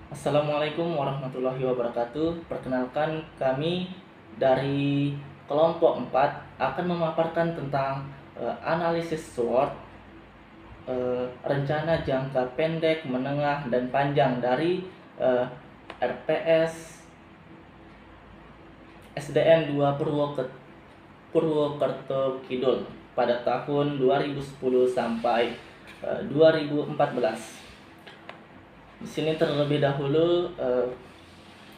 Assalamualaikum warahmatullahi wabarakatuh. Perkenalkan, kami dari kelompok 4 akan memaparkan tentang analisis SWOT, rencana jangka pendek, menengah, dan panjang dari RPS SDN 2 Purwokerto Kidul pada tahun 2010 sampai 2014. Di sini terlebih dahulu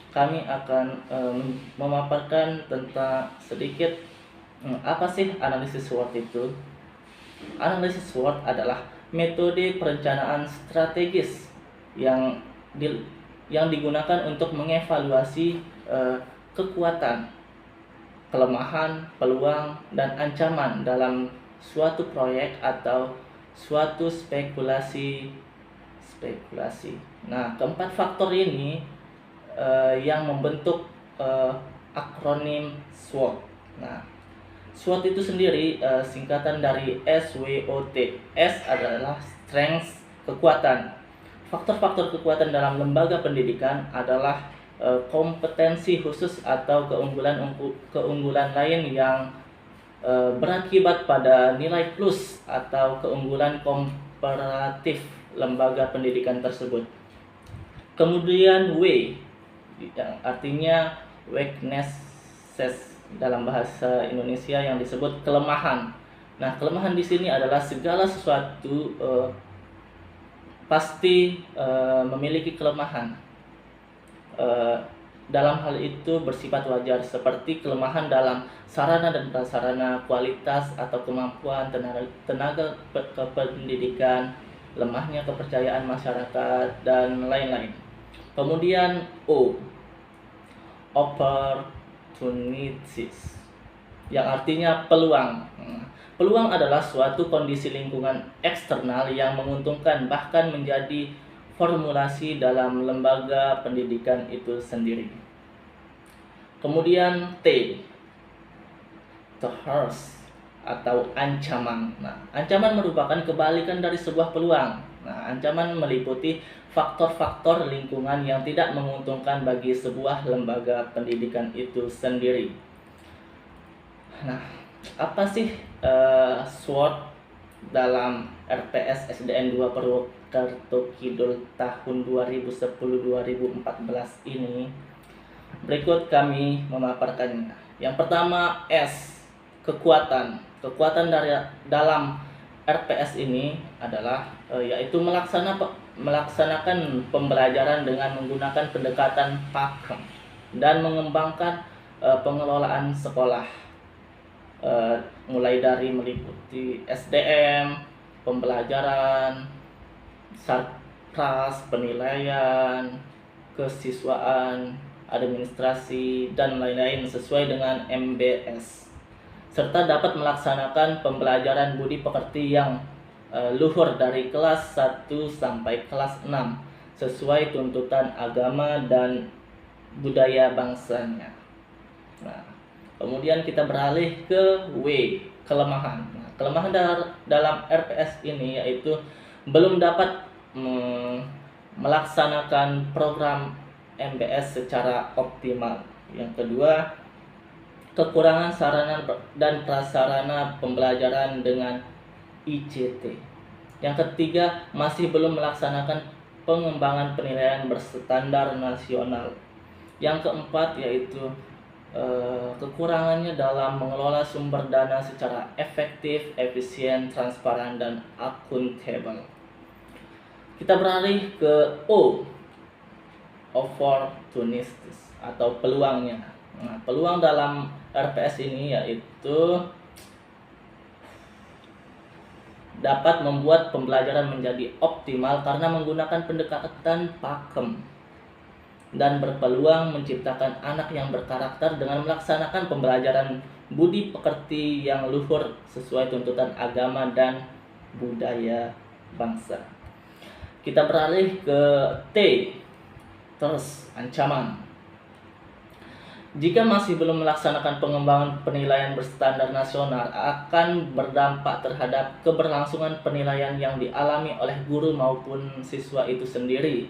kami akan memaparkan tentang sedikit apa sih analisis SWOT itu. Analisis SWOT adalah metode perencanaan strategis yang yang digunakan untuk mengevaluasi kekuatan, kelemahan, peluang, dan ancaman dalam suatu proyek atau suatu spekulasi. Nah, keempat faktor ini yang membentuk akronim SWOT. Nah, SWOT itu sendiri singkatan dari SWOT. S adalah strength, kekuatan. Faktor-faktor kekuatan dalam lembaga pendidikan adalah kompetensi khusus atau keunggulan lain yang berakibat pada nilai plus atau keunggulan komparatif lembaga pendidikan tersebut. Kemudian W, yang artinya weaknesses dalam bahasa Indonesia, yang disebut kelemahan. Nah, kelemahan di sini adalah segala sesuatu pasti memiliki kelemahan. Dalam hal itu bersifat wajar, seperti kelemahan dalam sarana dan prasarana, kualitas atau kemampuan tenaga kependidikan, lemahnya kepercayaan masyarakat, dan lain-lain. Kemudian O, opportunities, yang artinya peluang. Peluang adalah suatu kondisi lingkungan eksternal yang menguntungkan, bahkan menjadi formulasi dalam lembaga pendidikan itu sendiri. Kemudian T, threats atau ancaman. Nah, ancaman merupakan kebalikan dari sebuah peluang. Nah, ancaman meliputi faktor-faktor lingkungan yang tidak menguntungkan bagi sebuah lembaga pendidikan itu sendiri. Nah, apa sih SWOT dalam RPS SDN 2 Purwokerto Kidul tahun 2010-2014 ini? Berikut kami memaparkannya. Yang pertama, S, kekuatan. Kekuatan dalam RPS ini adalah yaitu melaksanakan pembelajaran dengan menggunakan pendekatan pakem dan mengembangkan pengelolaan sekolah, mulai dari meliputi SDM, pembelajaran, sarkas, penilaian, kesiswaan, administrasi, dan lain-lain sesuai dengan MBS, serta dapat melaksanakan pembelajaran budi pekerti yang luhur dari kelas 1 sampai kelas 6 sesuai tuntutan agama dan budaya bangsanya. Nah, kemudian kita beralih ke W, kelemahan. Nah, kelemahan dalam RPS ini yaitu belum dapat melaksanakan program MBS secara optimal. Yang kedua, kekurangan sarana dan prasarana pembelajaran dengan ICT. Yang ketiga, masih belum melaksanakan pengembangan penilaian berstandar nasional. Yang keempat yaitu kekurangannya dalam mengelola sumber dana secara efektif, efisien, transparan, dan akuntabel. Kita beralih ke O, opportunities atau peluangnya. Nah, peluang dalam RPS ini yaitu dapat membuat pembelajaran menjadi optimal karena menggunakan pendekatan pakem, dan berpeluang menciptakan anak yang berkarakter dengan melaksanakan pembelajaran budi pekerti yang luhur sesuai tuntutan agama dan budaya bangsa. Kita beralih ke T, terus ancaman. Jika masih belum melaksanakan pengembangan penilaian berstandar nasional, akan berdampak terhadap keberlangsungan penilaian yang dialami oleh guru maupun siswa itu sendiri.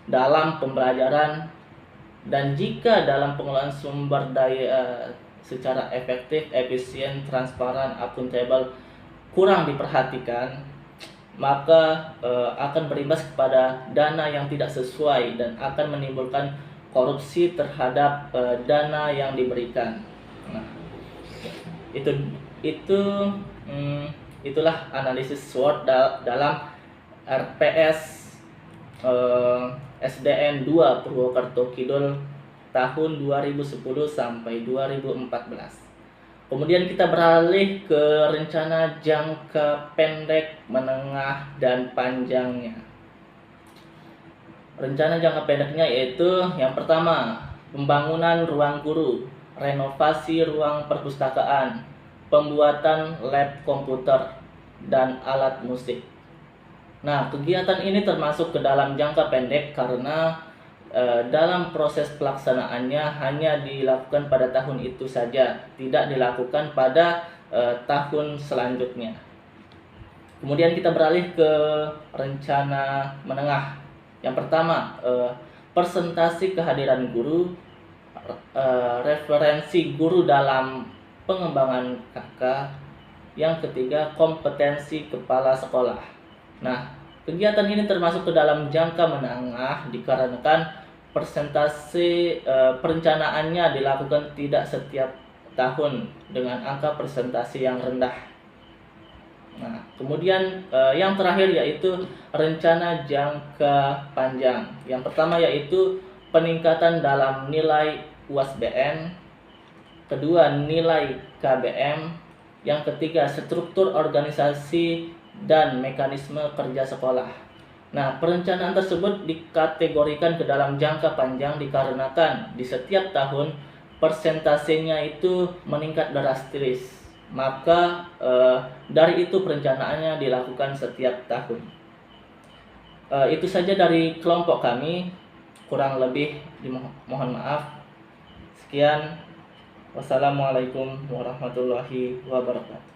dalam pembelajaran, dan jika dalam pengelolaan sumber daya secara efektif, efisien, transparan, akuntabel kurang diperhatikan, maka akan berimbas kepada dana yang tidak sesuai dan akan menimbulkan korupsi terhadap dana yang diberikan. Nah, itu itu itulah analisis SWOT dalam RPS SDN 2 Purwokerto Kidul tahun 2010 sampai 2014. Kemudian kita beralih ke rencana jangka pendek, menengah, dan panjangnya. Rencana jangka pendeknya yaitu yang pertama, pembangunan ruang guru, renovasi ruang perpustakaan, pembuatan lab komputer, dan alat musik. Nah, kegiatan ini termasuk ke dalam jangka pendek karena dalam proses pelaksanaannya hanya dilakukan pada tahun itu saja, tidak dilakukan pada tahun selanjutnya. Kemudian kita beralih ke rencana menengah. Yang pertama, presentasi kehadiran guru, referensi guru dalam pengembangan KK. Yang ketiga, kompetensi kepala sekolah. Nah, kegiatan ini termasuk ke dalam jangka menengah dikarenakan persentase perencanaannya dilakukan tidak setiap tahun dengan angka presentasi yang rendah. Nah, kemudian yang terakhir yaitu rencana jangka panjang. Yang pertama yaitu peningkatan dalam nilai UASBN, kedua nilai KBM, yang ketiga struktur organisasi dan mekanisme kerja sekolah. Nah, perencanaan tersebut dikategorikan ke dalam jangka panjang dikarenakan di setiap tahun persentasenya itu meningkat drastis. Maka dari itu perencanaannya dilakukan setiap tahun. Itu saja dari kelompok kami. Kurang lebih mohon maaf. Sekian. Wassalamualaikum warahmatullahi wabarakatuh.